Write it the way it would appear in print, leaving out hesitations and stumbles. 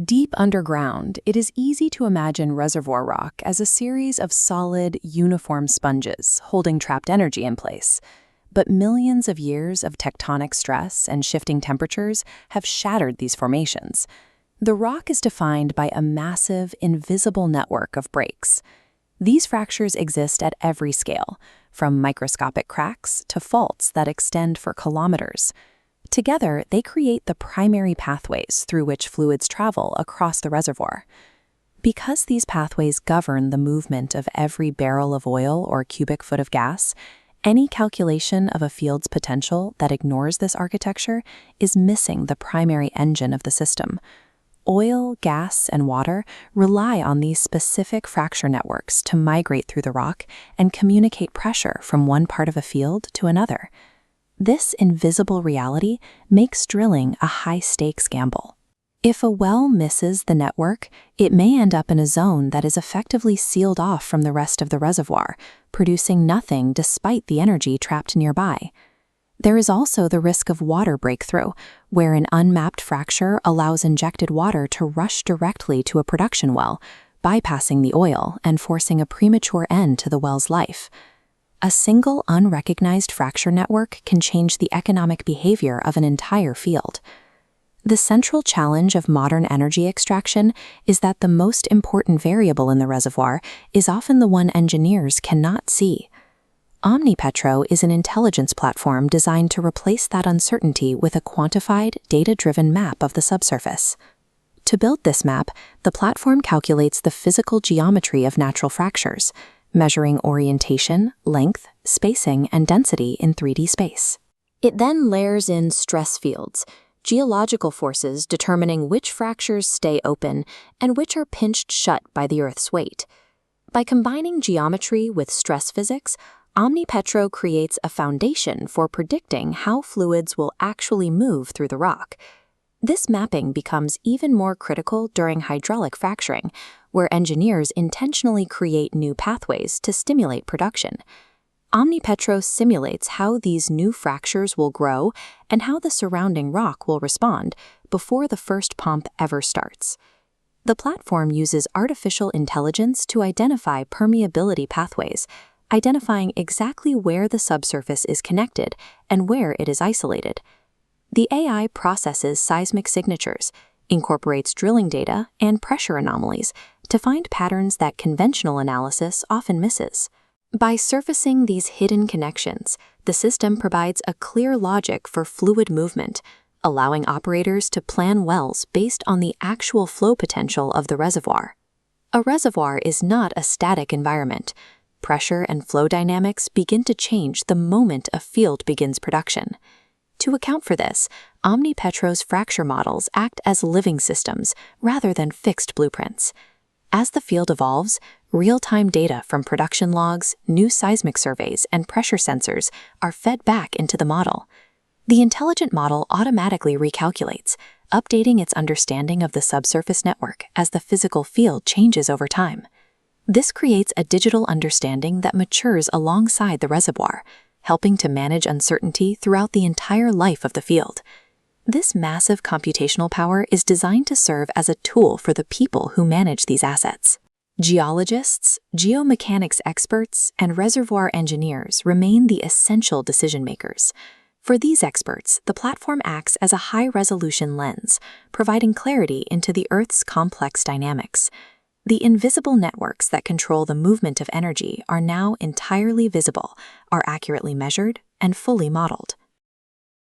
Deep underground, it is easy to imagine reservoir rock as a series of solid, uniform sponges holding trapped energy in place. But millions of years of tectonic stress and shifting temperatures have shattered these formations. The rock is defined by a massive, invisible network of breaks. These fractures exist at every scale, from microscopic cracks to faults that extend for kilometers. Together, they create the primary pathways through which fluids travel across the reservoir. Because these pathways govern the movement of every barrel of oil or cubic foot of gas, any calculation of a field's potential that ignores this architecture is missing the primary engine of the system. Oil, gas, and water rely on these specific fracture networks to migrate through the rock and communicate pressure from one part of a field to another. This invisible reality makes drilling a high-stakes gamble. If a well misses the network, it may end up in a zone that is effectively sealed off from the rest of the reservoir, producing nothing despite the energy trapped nearby. There is also the risk of water breakthrough, where an unmapped fracture allows injected water to rush directly to a production well, bypassing the oil and forcing a premature end to the well's life. A single unrecognized fracture network can change the economic behavior of an entire field. The central challenge of modern energy extraction is that the most important variable in the reservoir is often the one engineers cannot see. OmniPetro is an intelligence platform designed to replace that uncertainty with a quantified, data-driven map of the subsurface. To build this map, the platform calculates the physical geometry of natural fractures, measuring orientation, length, spacing, and density in 3D space. It then layers in stress fields, geological forces determining which fractures stay open and which are pinched shut by the Earth's weight. By combining geometry with stress physics, OmniPetro creates a foundation for predicting how fluids will actually move through the rock. This mapping becomes even more critical during hydraulic fracturing, where engineers intentionally create new pathways to stimulate production. OmniPetro simulates how these new fractures will grow and how the surrounding rock will respond before the first pump ever starts. The platform uses artificial intelligence to identify permeability pathways, identifying exactly where the subsurface is connected and where it is isolated. The AI processes seismic signatures, incorporates drilling data and pressure anomalies to find patterns that conventional analysis often misses. By surfacing these hidden connections, the system provides a clear logic for fluid movement, allowing operators to plan wells based on the actual flow potential of the reservoir. A reservoir is not a static environment. Pressure and flow dynamics begin to change the moment a field begins production. To account for this, OmniPetro's fracture models act as living systems rather than fixed blueprints. As the field evolves, real-time data from production logs, new seismic surveys, and pressure sensors are fed back into the model. The intelligent model automatically recalculates, updating its understanding of the subsurface network as the physical field changes over time. This creates a digital understanding that matures alongside the reservoir, helping to manage uncertainty throughout the entire life of the field. This massive computational power is designed to serve as a tool for the people who manage these assets. Geologists, geomechanics experts, and reservoir engineers remain the essential decision-makers. For these experts, the platform acts as a high-resolution lens, providing clarity into the Earth's complex dynamics. The invisible networks that control the movement of energy are now entirely visible, are accurately measured, and fully modeled.